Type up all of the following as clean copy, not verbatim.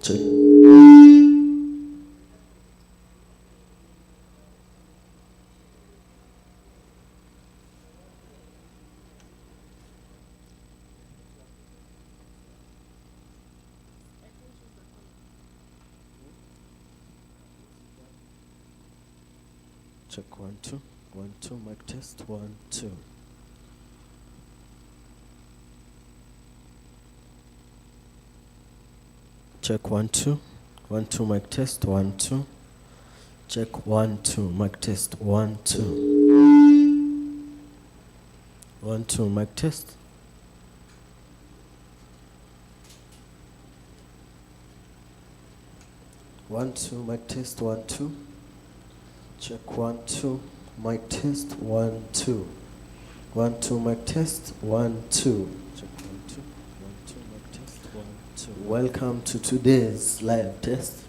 Check. Check 1 2 1 2 mic test 1 2. Check 1 2 1 2 mic test 1 2. Check 1 2 mic test 1 2. 1 2 mic test. One two mic test 1 2. Check 1 2 mic test 1 2. 1 2 mic test 1 2. Check 1 2 1 2 mic test 1 2. Welcome to today's live test.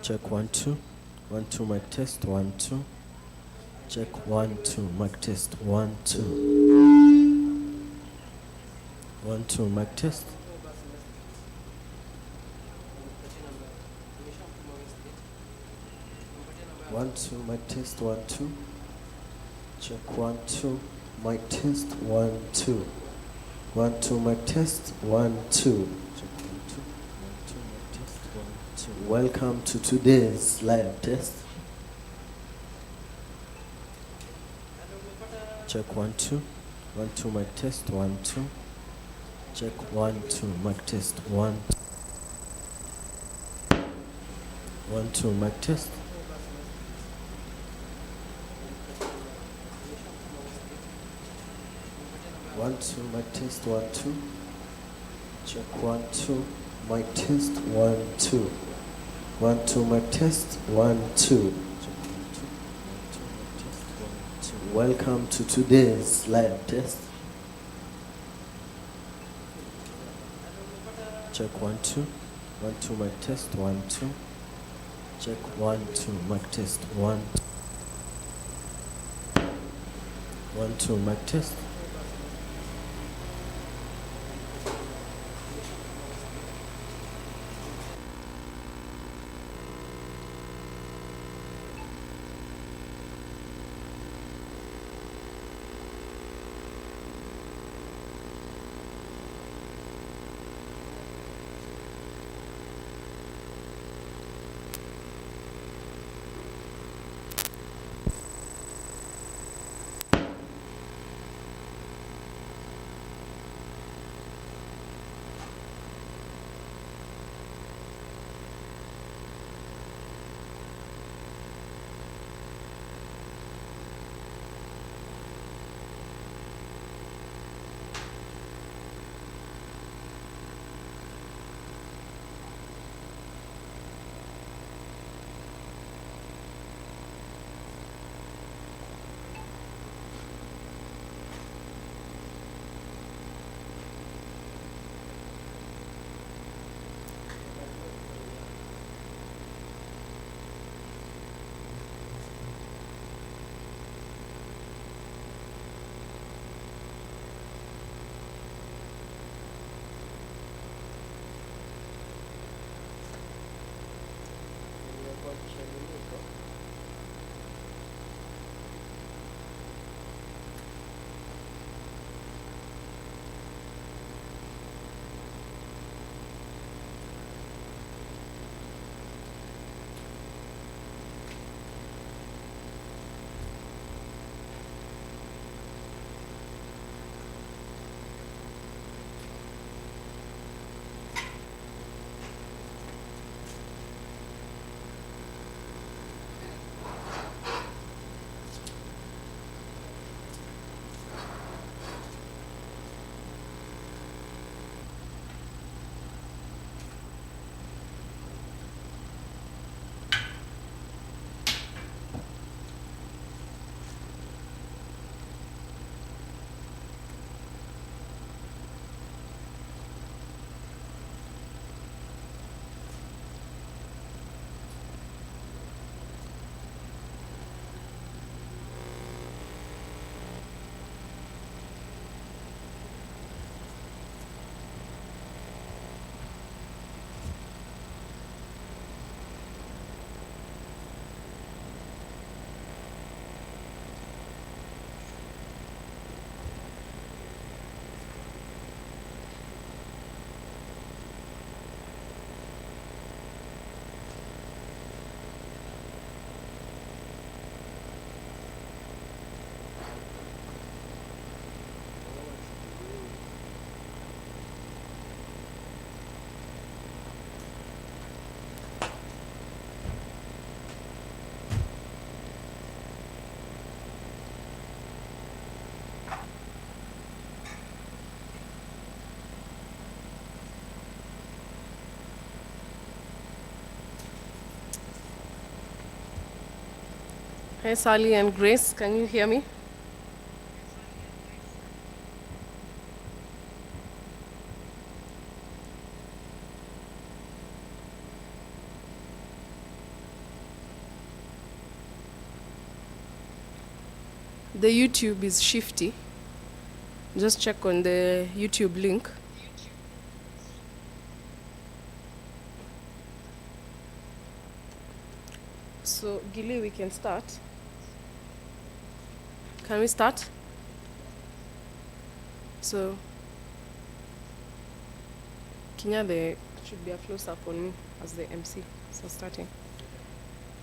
Check 1 2 1 2 mic test 1 2. Check 1 2 mic test 1 2. 1 2 mic test. One two mic test 1 2. Check 1 2 mic test 1 2. 1 2 mic test 1 2. Check 1 2 1 2 mic test 1 2. Welcome to today's live test. Check 1 2 1 2 mic test 1 2. Check 1 2 mic test 1 1 2 mic test. One two mic test 1 2. Check 1 2 mic test 1 2. 1 2 mic test 1 2. Check 1 2 1 2 mic test 1 2. Welcome to today's live test. Check 1 2 1 2 mic test 1 2. Check 1 2 mic test 1 1 2 mic test. Hey, Sally and Grace, can you hear me? The YouTube is shifty. Just check on the YouTube link. So, Gili, we can start. Can we start? So, Kinya, there should be a close-up on me as the MC. So, starting.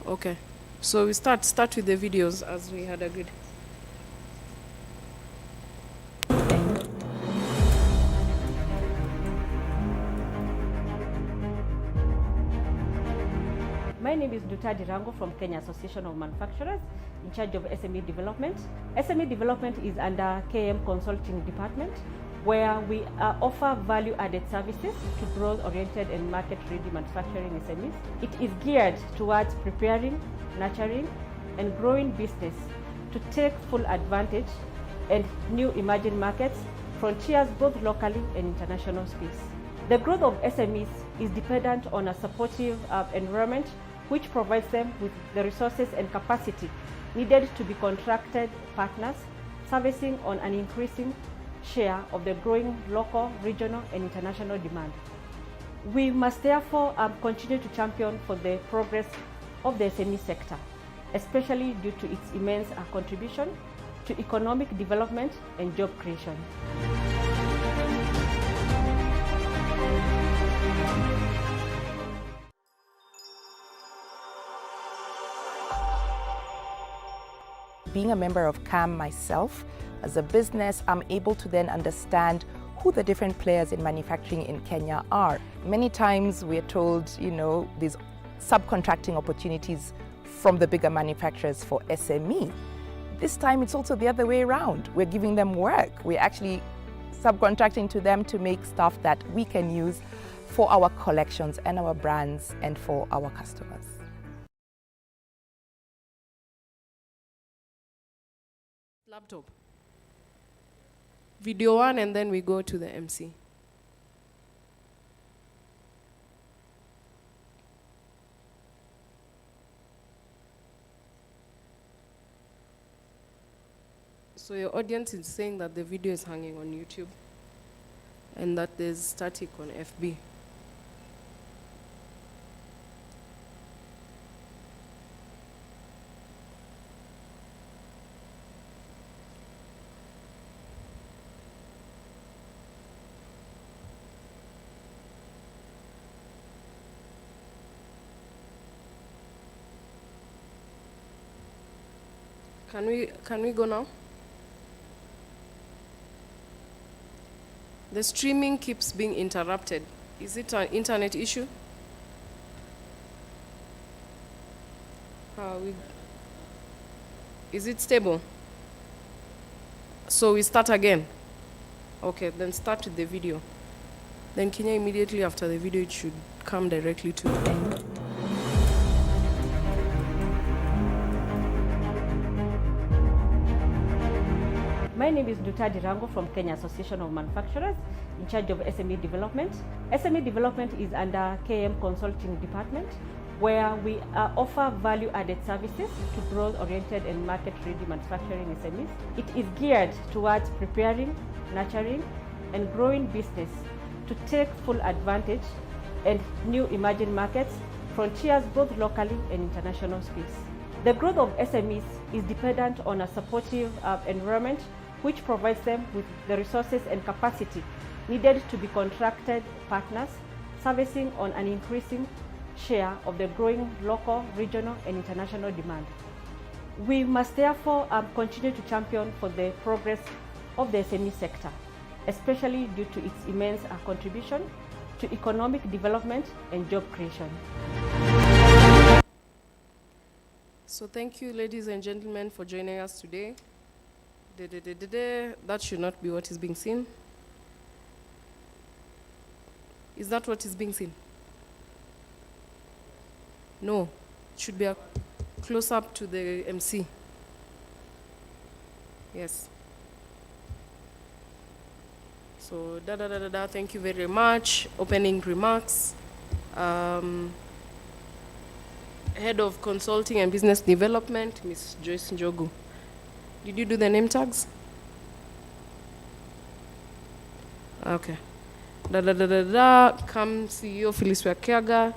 Okay. So, we start with the videos as we had agreed. My name is Duta Dirango from Kenya Association of Manufacturers, in charge of SME development. SME development is under KM Consulting Department, where we offer value-added services to growth-oriented and market-ready manufacturing SMEs. It is geared towards preparing, nurturing, and growing business to take full advantage and new emerging markets, frontiers both locally and international space. The growth of SMEs is dependent on a supportive environment which provides them with the resources and capacity needed to be contracted partners, servicing on an increasing share of the growing local, regional, and international demand. We must therefore continue to champion for the progress of the SME sector, especially due to its immense contribution to economic development and job creation. Being a member of CAM myself, as a business, I'm able to then understand who the different players in manufacturing in Kenya are. Many times we're told, these subcontracting opportunities from the bigger manufacturers for SME. This time it's also the other way around. We're giving them work. We're actually subcontracting to them to make stuff that we can use for our collections and our brands and for our customers. Laptop. Video 1 and then we go to the MC. So your audience is saying that the video is hanging on YouTube and that there's static on FB. Can we go now? The streaming keeps being interrupted. Is it an internet issue? Is it stable? So we start again. Okay, then start with the video. Then Kenya, immediately after the video, it should come directly to My name is Duta Dirango from Kenya Association of Manufacturers, in charge of SME development. SME development is under KM Consulting Department, where we offer value-added services to growth-oriented and market-ready manufacturing SMEs. It is geared towards preparing, nurturing, and growing business to take full advantage and new emerging markets, frontiers both locally and international space. The growth of SMEs is dependent on a supportive environment which provides them with the resources and capacity needed to be contracted partners, servicing on an increasing share of the growing local, regional, and international demand. We must therefore continue to champion for the progress of the SME sector, especially due to its immense contribution to economic development and job creation. So thank you, ladies and gentlemen, for joining us today. That should not be what is being seen. Is that what is being seen? No, it should be a close up to the MC. Yes. So, thank you very much. Opening remarks. Head of Consulting and Business Development, Ms. Joyce Njogu. Did you do the name tags? Okay. Come CEO Phyllis Wakiaga.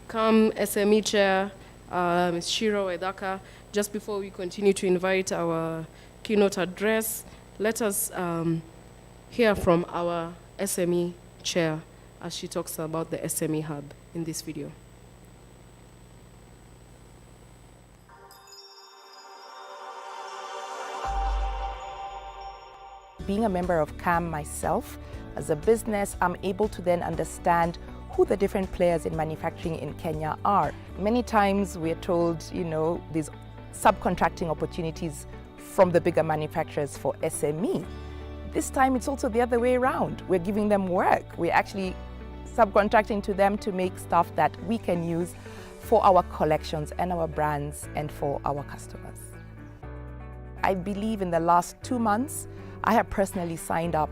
Come SME Chair, Ms. Shiro Edaka. Just before we continue to invite our keynote address, let us hear from our SME Chair as she talks about the SME Hub in this video. Being a member of CAM myself, as a business, I'm able to then understand who the different players in manufacturing in Kenya are. Many times we're told, these subcontracting opportunities from the bigger manufacturers for SME. This time it's also the other way around. We're giving them work. We're actually subcontracting to them to make stuff that we can use for our collections and our brands and for our customers. I believe in the last 2 months, I have personally signed up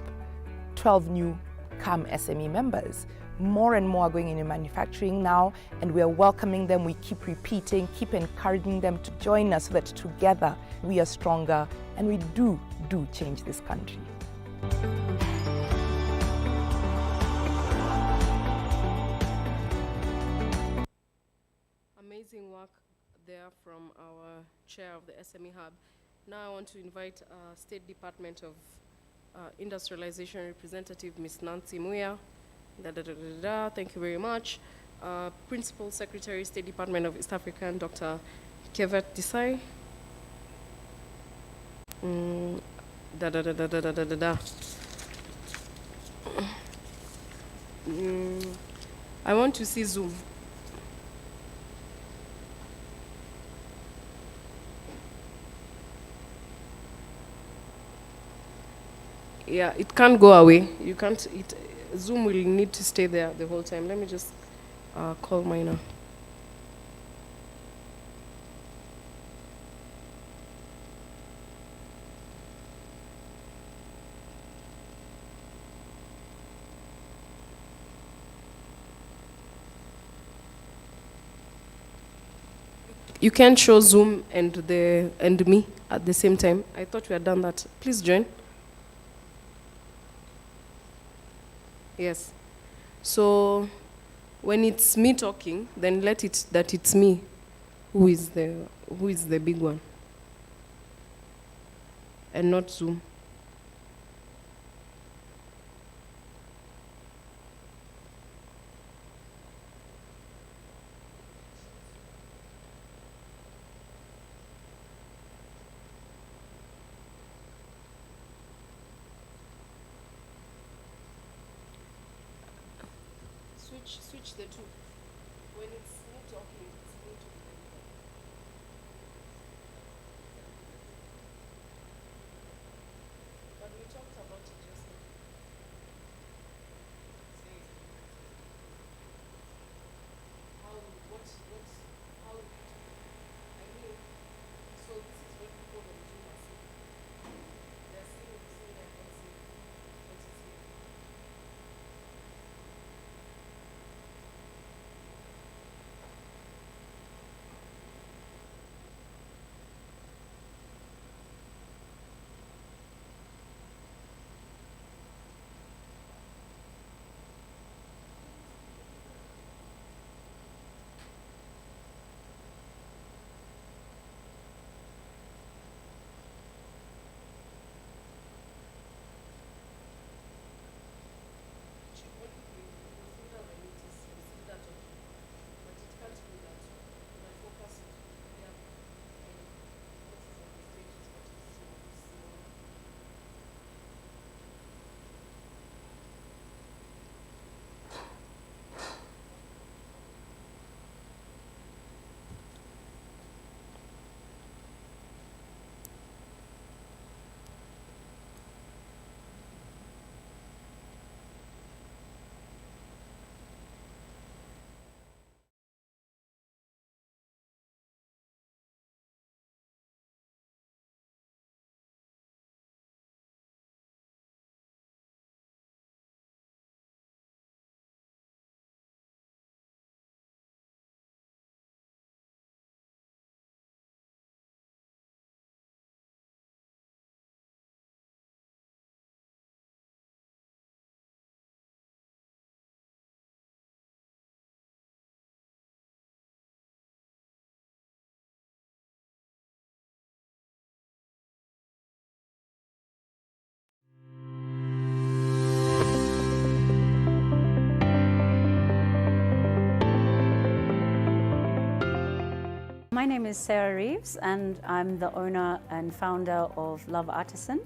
12 new CAM SME members. More and more are going into manufacturing now, and we are welcoming them. We keep repeating, keep encouraging them to join us so that together we are stronger and we do change this country. Amazing work there from our chair of the SME Hub. Now I want to invite State Department of Industrialization representative, Ms. Nancy Muya. Thank you very much. Principal Secretary, State Department of East African, Dr. Kevet Desai. I want to see Zoom. Yeah, it can't go away. You can't. Zoom will need to stay there the whole time. Let me just call Mina. You can't show Zoom and me at the same time. I thought we had done that. Please join. Yes. So when it's me talking, then let it that it's me who is the big one, and not Zoom. Switch the two. When it's me talking, it's me talking. But we talked about it just now. How, I mean, so this is what people on Zoom are saying. They're saying the same I can say what is here. My name is Sarah Reeves and I'm the owner and founder of Love Artisan.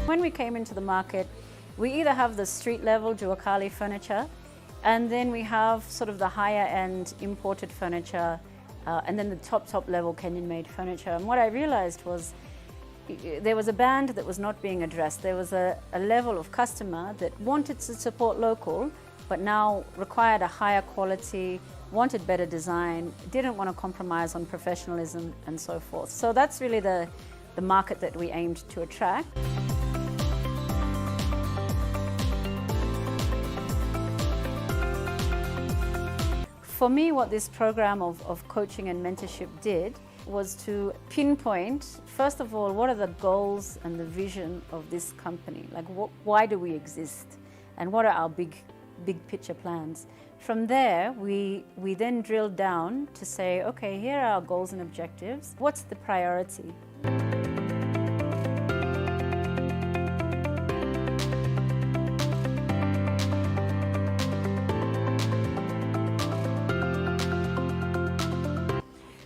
When we came into the market, we either have the street level Juakali furniture, and then we have sort of the higher end imported furniture, and then the top level Kenyan made furniture. And what I realized was there was a band that was not being addressed. There was a level of customer that wanted to support local, but now required a higher quality, wanted better design, didn't want to compromise on professionalism and so forth. So that's really the market that we aimed to attract. For me, what this program of coaching and mentorship did was to pinpoint, first of all, what are the goals and the vision of this company? Like, why do we exist? And what are our big picture plans? From there, we then drilled down to say, okay, here are our goals and objectives. What's the priority?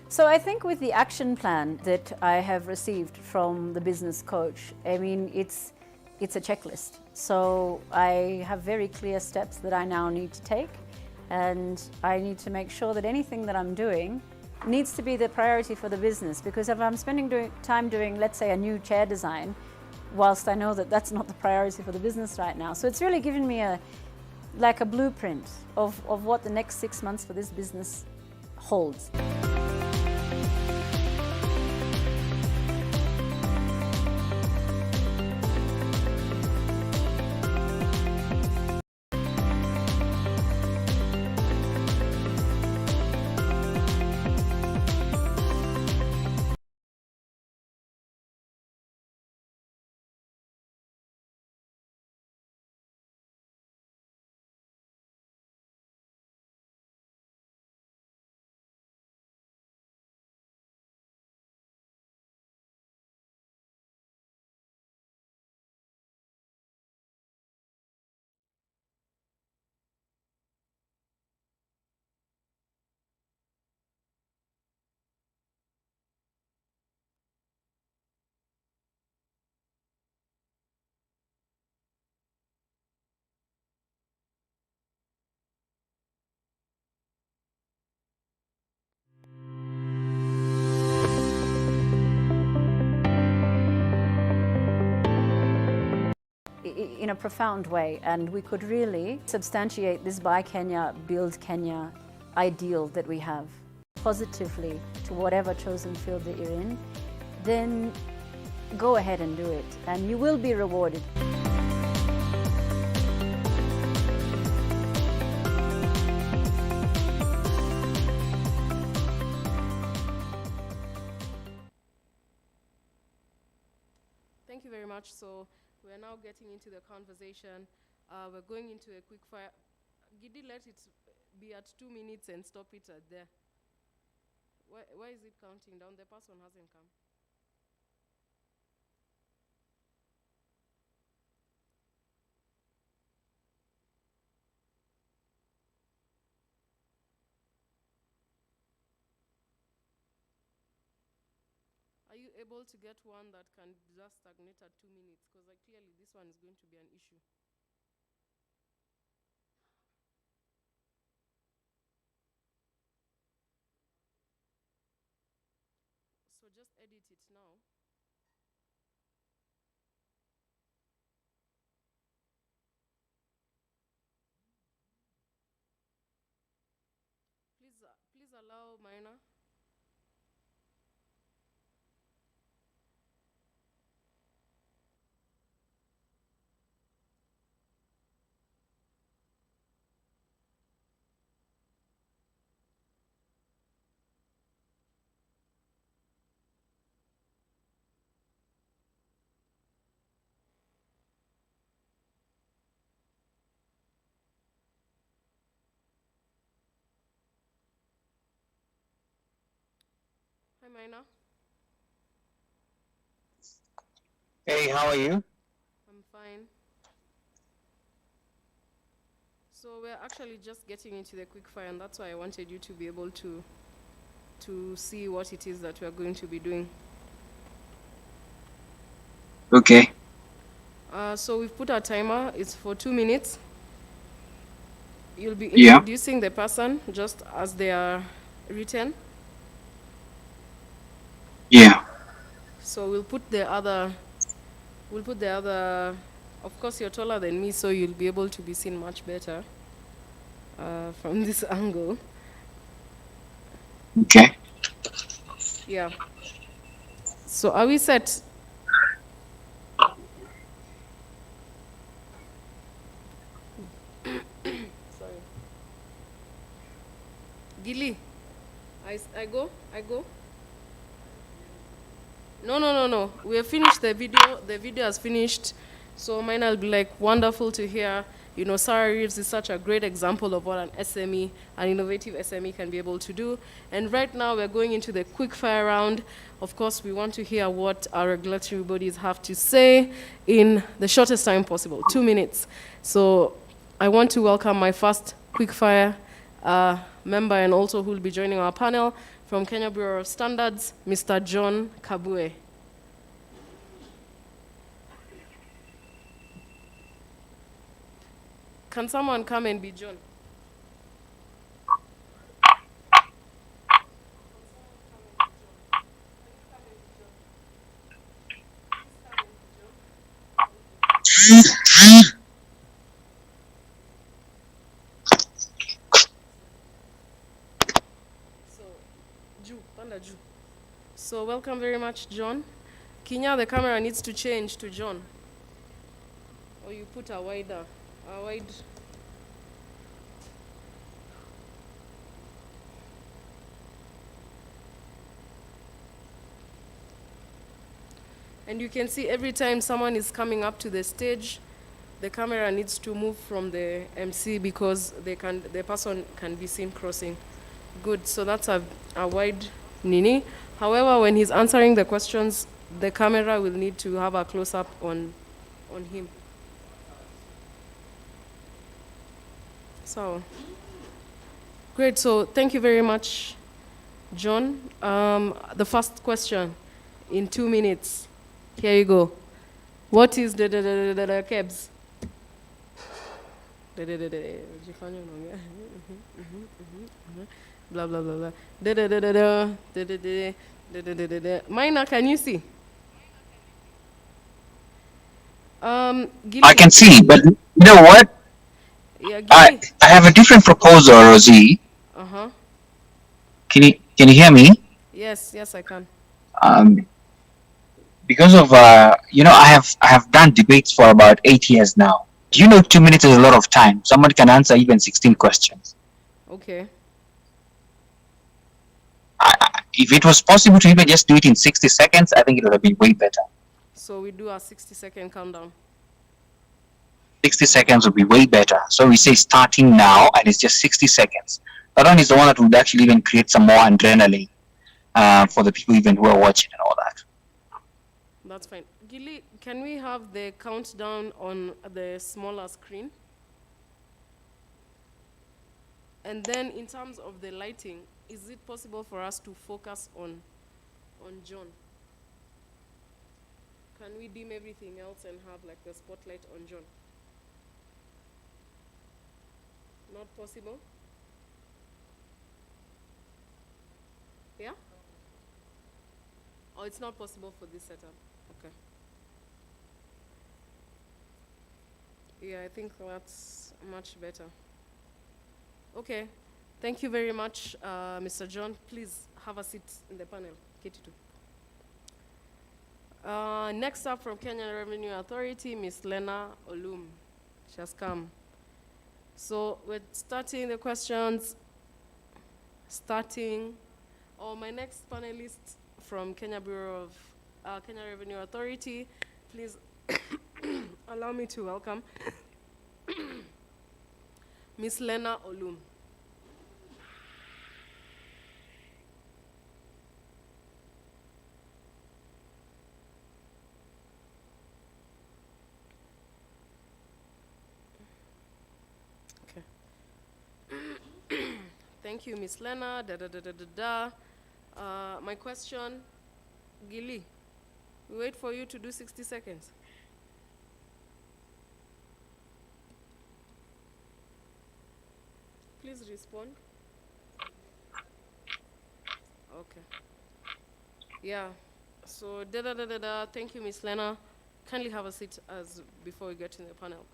So I think with the action plan that I have received from the business coach, I mean, it's a checklist. So I have very clear steps that I now need to take, and I need to make sure that anything that I'm doing needs to be the priority for the business. Because if I'm spending time doing, let's say, a new chair design, whilst I know that that's not the priority for the business right now. So it's really given me a blueprint of what the next 6 months for this business holds. In a profound way, and we could really substantiate this Buy Kenya, Build Kenya ideal that we have positively to whatever chosen field that you're in, then go ahead and do it, and you will be rewarded. Thank you very much. So we're now getting into the conversation. We're going into a quick fire. Gidi, let it be at 2 minutes and stop it at there. Why is it counting down? The person hasn't come. Are you able to get one that can just stagnate at 2 minutes? Because clearly this one is going to be an issue. So just edit it now. Please allow Maina. Hi, Maina. Hey, how are you? I'm fine. So we're actually just getting into the quickfire, and that's why I wanted you to be able to see what it is that we are going to be doing. Okay. So we've put our timer. It's for 2 minutes. You'll be Yeah. introducing the person just as they are written. Yeah. So we'll put the other. Of course, you're taller than me, so you'll be able to be seen much better from this angle. Okay. Yeah. So are we set? Sorry. Gilly, I go? I go? No. We have finished the video. The video has finished. So mine will be like wonderful to hear. You know, Sarah Reeves is such a great example of what an SME, an innovative SME can be able to do. And right now we're going into the quick fire round. Of course, we want to hear what our regulatory bodies have to say in the shortest time possible, 2 minutes. So I want to welcome my first quick fire member and also who will be joining our panel from Kenya Bureau of Standards, Mr. John Kabue. Can someone come and be John? So, Panda Ju. So welcome very much, John. Kinya, the camera needs to change to John. Or you put a wide. And you can see every time someone is coming up to the stage, the camera needs to move from the MC because the person can be seen crossing. Good, so that's a wide nini. However, when he's answering the questions, the camera will need to have a close-up on him. So, great, so thank you very much, John. The first question in 2 minutes. Here you go. What is the KEBS? Blah blah blah blah. Minor, can you see? Gilly. I can see, but you know what? Yeah, I Gilly. have a different proposal, Rosie. Uh-huh. Can you hear me? Yes, I can. Because of I have done debates for about 8 years now. Do you know 2 minutes is a lot of time? Someone can answer even 16 questions. Okay. If it was possible to even just do it in 60 seconds, I think it would have been way better. So we do a 60-second countdown. 60 seconds would be way better. So we say starting now, and it's just 60 seconds. That one is the one that would actually even create some more adrenaline for the people even who are watching and all that. That's fine. Gilly, can we have the countdown on the smaller screen? And then in terms of the lighting, is it possible for us to focus on John? Can we dim everything else and have like the spotlight on John? Not possible? Yeah? Oh, it's not possible for this setup. Okay. Yeah, I think that's much better. Okay. Thank you very much, Mr. John. Please have a seat in the panel. K2. Next up from Kenya Revenue Authority, Ms. Lena Olum. She has come. So we're starting the questions. My next panelist from Kenya Bureau of Kenya Revenue Authority, please allow me to welcome Ms. Lena Olum. Okay. Thank you, Miss Lena. My question, Gili, we wait for you to do 60 seconds. Please respond. Okay. Yeah. So Thank you, Miss Lena. Kindly have a seat as before we get in the panel.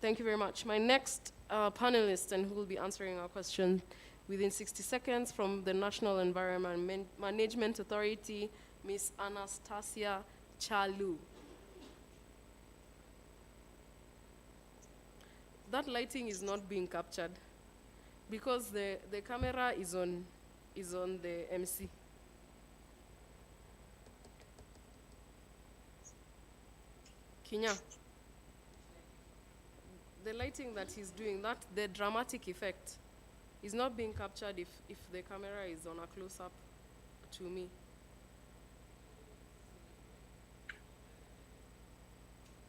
Thank you very much. My next panelist and who will be answering our question within 60 seconds from the National Environment Management Authority, Miss Anastasia Chalu. That lighting is not being captured because the camera is on the MC. Kinya. The lighting that he's doing, the dramatic effect is not being captured if the camera is on a close-up to me.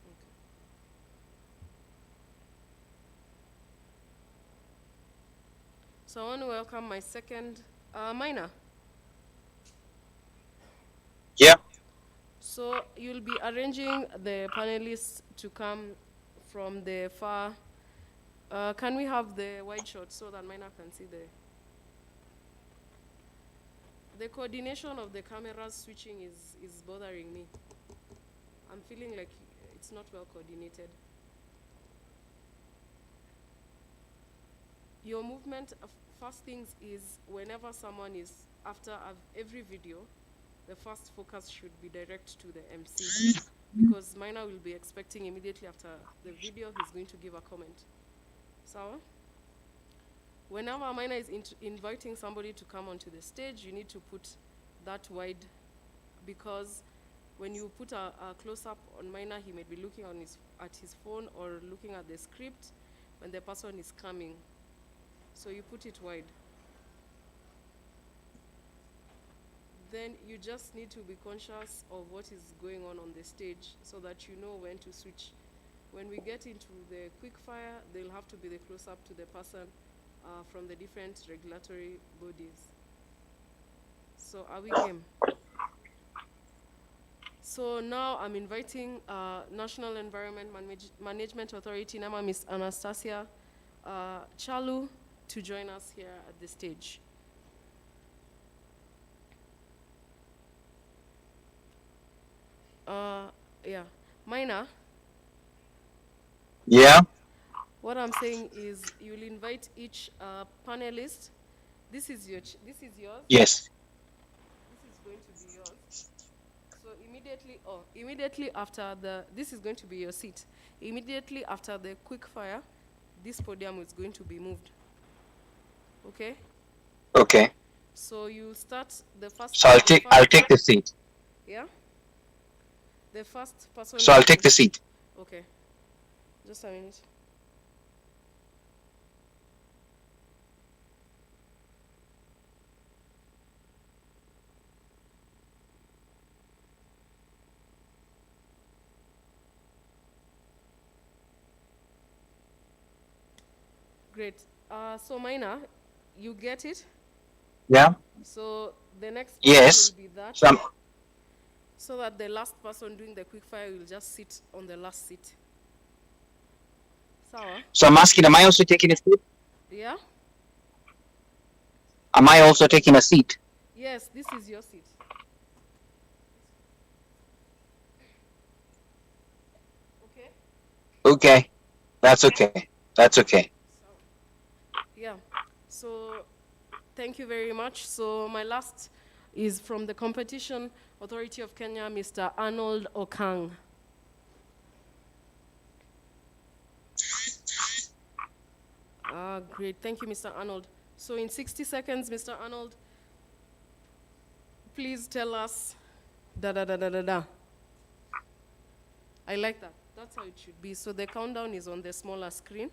Okay. So I want to welcome my second Mina. Yeah. So you'll be arranging the panelists to come from the far. Can we have the wide shot so that Mina can see the coordination of the camera's switching is bothering me. I'm feeling like it's not well coordinated. Your movement, first things is whenever someone is after every video, the first focus should be direct to the MC because Mina will be expecting immediately after the video, he's going to give a comment. So, whenever Mina is inviting somebody to come onto the stage, you need to put that wide because when you put a close-up on Mina, he may be looking at his phone or looking at the script when the person is coming. So you put it wide. Then you just need to be conscious of what is going on the stage so that you know when to switch. When we get into the quick fire, they'll have to be the close-up to the person from the different regulatory bodies. So are we game? So now I'm inviting National Environment Management Authority, NEMA, Ms. Anastasia Chalu, to join us here at the stage. Yeah, Mina. Yeah. What I'm saying is, you'll invite each panelist. This is yours. Yes. This is going to be yours. So immediately after this is going to be your seat. Immediately after the quick fire, this podium is going to be moved. Okay. Okay. So you start the first. So I'll take the seat. Yeah. The first person. So I'll take the seat. Okay. Just a minute. Great. So Mina, you get it? Yeah. So the next Yes. will be that. So that the last person doing the quickfire will just sit on the last seat. So I'm asking, am I also taking a seat? Yeah? Am I also taking a seat? Yes, this is your seat. Okay? Okay. That's okay. That's okay. Yeah. So thank you very much. So my last is from the Competition Authority of Kenya, Mr. Arnold Okang. Great. Thank you, Mr. Arnold. So in 60 seconds, Mr. Arnold, please tell us da-da-da-da-da-da. I like that. That's how it should be. So the countdown is on the smaller screen,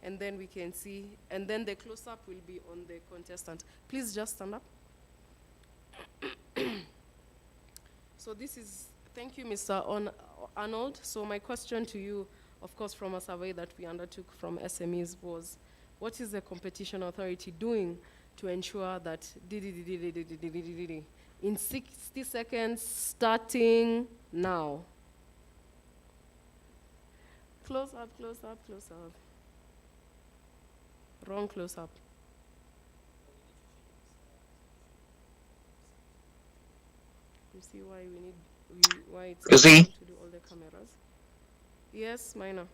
and then we can see, and then the close-up will be on the contestant. Please just stand up. So this is, thank you, Mr. Arnold. So my question to you, of course, from a survey that we undertook from SMEs was, what is the competition authority doing to ensure that in 60 seconds starting now. Close up, close up, close up. Wrong close up. You see why we need why it's You see? to do all the cameras. Yes, minor.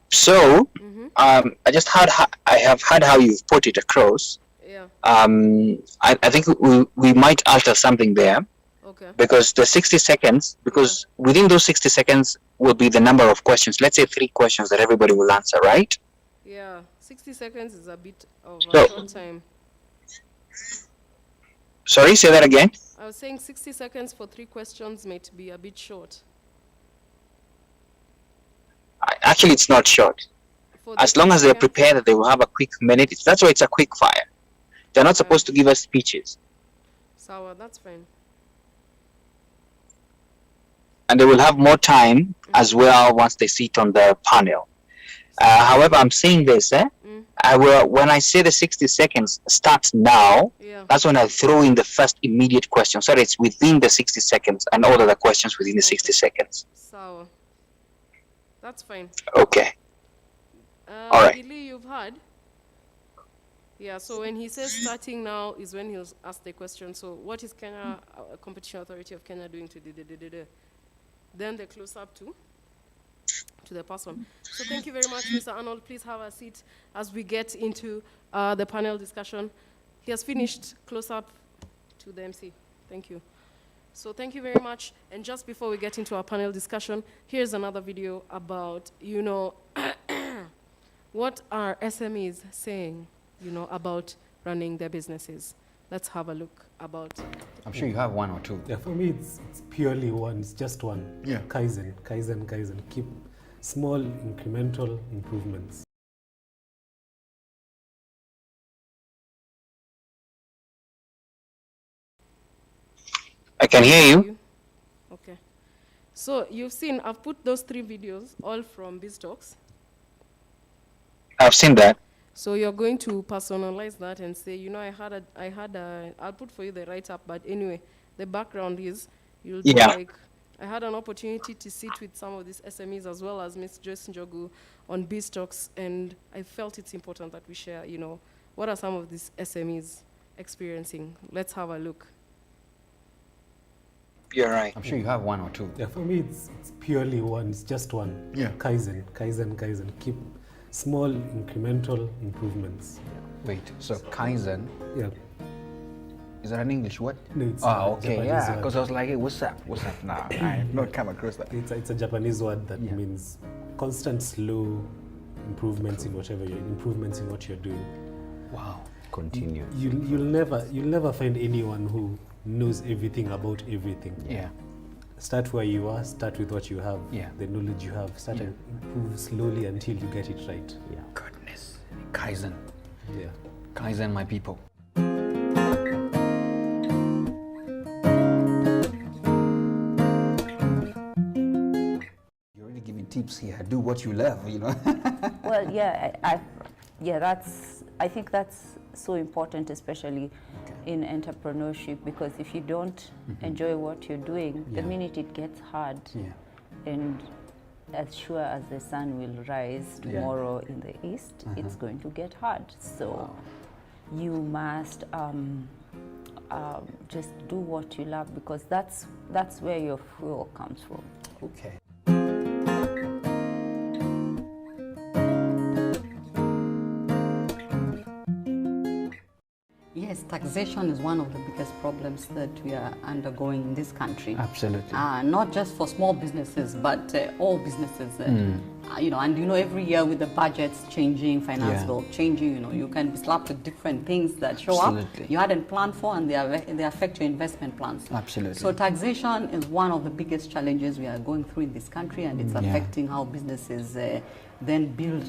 So I just I have heard how you've put it across. Yeah. I think we might alter something there. Okay. Because the 60 seconds, because within those 60 seconds will be the number of questions. Let's say 3 questions that everybody will answer, right? Yeah. 60 seconds is a bit of a So- short time. Sorry, say that again. I was saying 60 seconds for 3 questions might be a bit short. Actually, it's not short. For the As long as they're 60 seconds- prepared that they will have a quick minute. That's why it's a quick fire. They're not supposed to give us speeches. Sour, that's fine. And they will have more time as well once they sit on the panel. However, I'm saying this, when I say the 60 seconds starts now, Yeah. that's when I throw in the first immediate question. So it's within the 60 seconds and all of the questions within the 60 seconds. Sour. That's fine. Okay. All right. Billy, you've heard? Yeah, so when he says starting now is when he'll ask the question. So what is Kenya, Competition Authority of Kenya doing to then they close up to the person. So thank you very much, Mr. Arnold. Please have a seat as we get into the panel discussion. He has finished close up to the MC. Thank you. So thank you very much. And just before we get into our panel discussion, here's another video about, what are SMEs saying, about running their businesses. Let's have a look about. I'm sure you have one or two. Yeah, for me, it's purely one. It's just one. Yeah. Kaizen. Keep small incremental improvements. I can hear you. Okay. So you've seen, I've put those 3 videos, all from BizTalks. I've seen that. So you're going to personalize that and say, I'll put for you the write-up, but anyway, the background is, you'll be Yeah. like, I had an opportunity to sit with some of these SMEs as well as Ms. Joyce Njogu on BizTalks, and I felt it's important that we share, what are some of these SMEs experiencing. Let's have a look. You're right. I'm sure you have one or two. Yeah, for me, it's purely one. It's just one. Yeah. Kaizen. Keep small incremental improvements. Wait, so Kaizen, Yeah. is that an English word? No, it's okay, Japanese yeah, word. because I was like, hey, what's up now? I've not come across that. It's a Japanese word that Yeah. means constant slow improvements in what you're doing. Wow. Continue. You'll never find anyone who knows everything about everything. Yeah. Start where you are, start with what you have, Yeah. the knowledge you have, start and improve slowly until you get it right. Yeah. Goodness. Kaizen. Yeah. Kaizen, my people. You're already giving tips here. Do what you love, Well, I think that's so important, especially in entrepreneurship, because if you don't enjoy what you're doing, the Yeah. minute it gets hard, Yeah. and as sure as the sun will rise tomorrow in the east, it's going to get hard. So you must just do what you love, because that's where your fuel comes from. Okay. Yes, taxation is one of the biggest problems that we are undergoing in this country. Absolutely. Not just for small businesses, but all businesses. Every year with the budgets changing, finance bill changing, you can be slapped with different things that show Absolutely. up you hadn't planned for, and they affect your investment plans. Absolutely. So taxation is one of the biggest challenges we are going through in this country, and it's affecting how businesses then build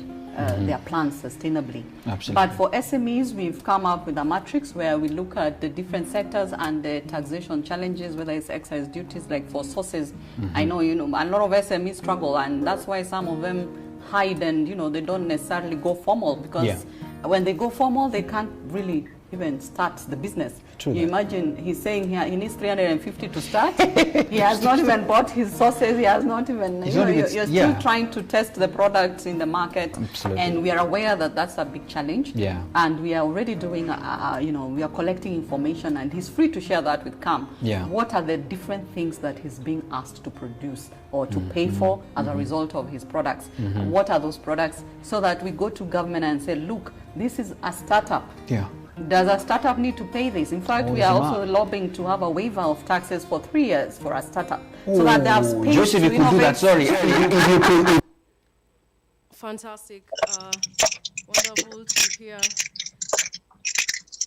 their plans sustainably. Absolutely. But for SMEs, we've come up with a matrix where we look at the different sectors and the taxation challenges, whether it's excise duties, like for sauces. I know, a lot of SMEs struggle, and that's why some of them hide and, they don't necessarily go formal, because when they go formal, they can't really even start the business. True You that. imagine he's saying here he needs 350 to start. He has not even bought his sauces. He has not even, He's not even- you're still yeah. trying to test the products in the market. Absolutely. And we are aware that that's a big challenge. Yeah. And we are already doing, we are collecting information, and he's free to share that with CAM. Yeah. What are the different things that he's being asked to produce or to pay for as a result of his products? And what are those products, so that we go to government and say, look, this is a startup. Yeah. Does a startup need to pay this? In fact, Oh, we are it's also not. lobbying to have a waiver of taxes for 3 years for a startup, so that they have Oh, space Joseph, to you could do that. innovate. Sorry. If you could. Fantastic. Wonderful to hear.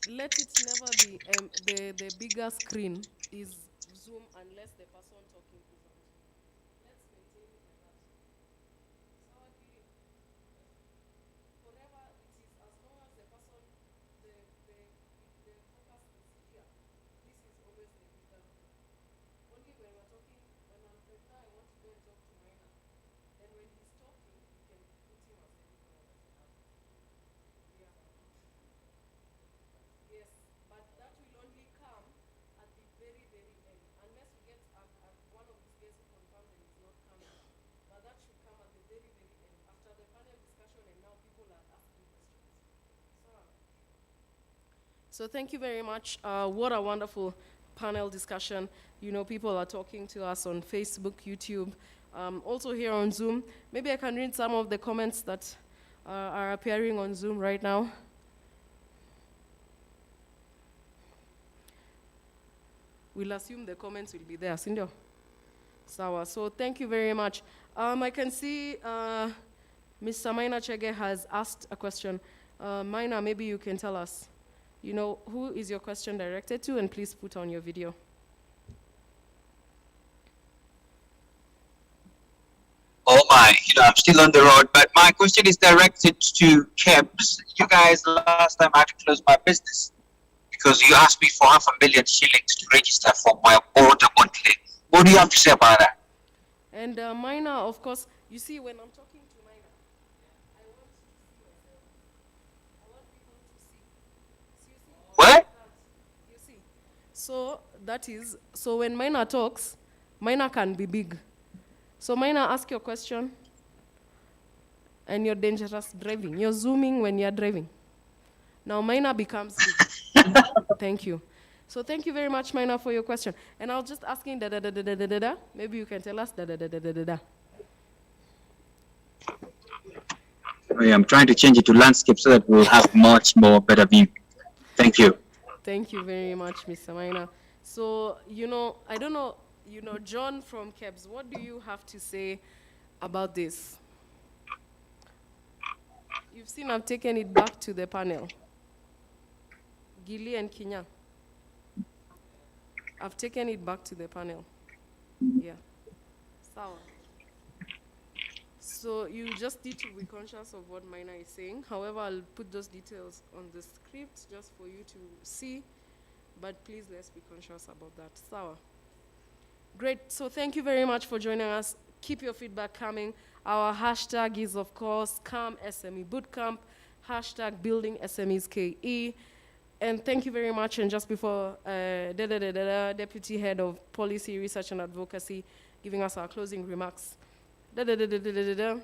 Let it never be the bigger screen is Zoom unless the person talking is on. Let's maintain it like that. So forever it is, as long as the person, the focus is here. This is always the bigger screen. Only when we're talking, when I'm pregnant, I want to go and talk to Maina. Then when he's talking, you can put him as the equal. Yeah. Yes, but that will only come at the very, very end, unless we get at one of these guests who confirms and is not coming. But that should come at the very, very end, after the panel discussion, and now people are asking questions. So thank you very much. What a wonderful panel discussion. People are talking to us on Facebook, YouTube, also here on Zoom. Maybe I can read some of the comments that are appearing on Zoom right now. We'll assume the comments will be there, Sindio. Sawa. So thank you very much. I can see Mr. Maina Chege has asked a question. Maina, maybe you can tell us, who is your question directed to, and please put on your video. Oh my, I'm still on the road, but my question is directed to KEBS. You guys, last time I had to close my business because you asked me for 500,000 shillings to register for my water bottling. What do you have to say about that? And Maina, of course, you see, when I'm talking to Maina, I want to see myself. I want people to see. So you see What? You see. So when Maina talks, Maina can be big. So Maina, ask your question. And you're dangerous driving. You're zooming when you're driving. Now Maina becomes big. Thank you. So thank you very much, Maina, for your question. And I'll just asking da da da da da da da da. Maybe you can tell us da da da da da da da. I'm trying to change it to landscape so that we'll have much more better view. Thank you. Thank you very much, Mr. Maina. So, I don't know, John from KEBS, what do you have to say about this? You've seen I've taken it back to the panel. Gili and Kinya. I've taken it back to the panel. Yeah. Sawa. So you just need to be conscious of what Maina is saying. However, I'll put those details on the script just for you to see. But please, let's be conscious about that. Sawa. Great. So thank you very much for joining us. Keep your feedback coming. Our hashtag is, of course, CAM SME Bootcamp, hashtag Building SMEs KE. And thank you very much. And just before Deputy Head of Policy, Research and Advocacy giving us our closing remarks. Thank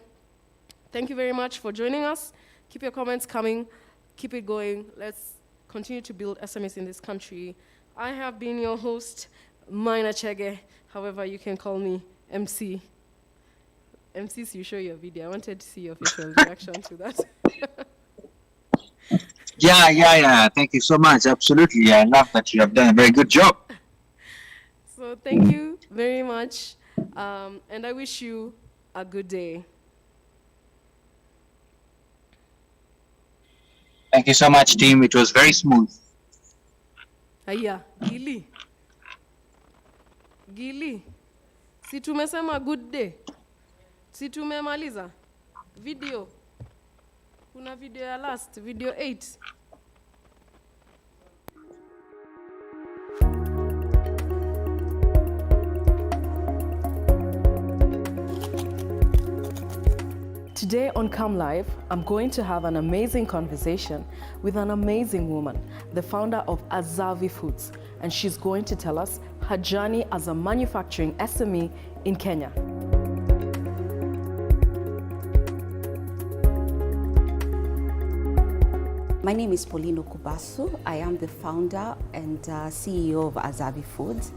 you very much for joining us. Keep your comments coming. Keep it going. Let's continue to build SMEs in this country. I have been your host, Maina Chege. However, you can call me MC. MCs, you show your video. I wanted to see your facial reaction to that. Yeah. Thank you so much. Absolutely. I love that you have done a very good job. So thank you very much. And I wish you a good day. Thank you so much, team. It was very smooth. Haya, Gili. Si tumesema good day. Si tumemaliza. Video. Kuna video ya last, video 8. Today on Come Live, I'm going to have an amazing conversation with an amazing woman, the founder of Azavi Foods, and she's going to tell us her journey as a manufacturing SME in Kenya. My name is Paulino Kubasu. I am the founder and CEO of Azavi Foods.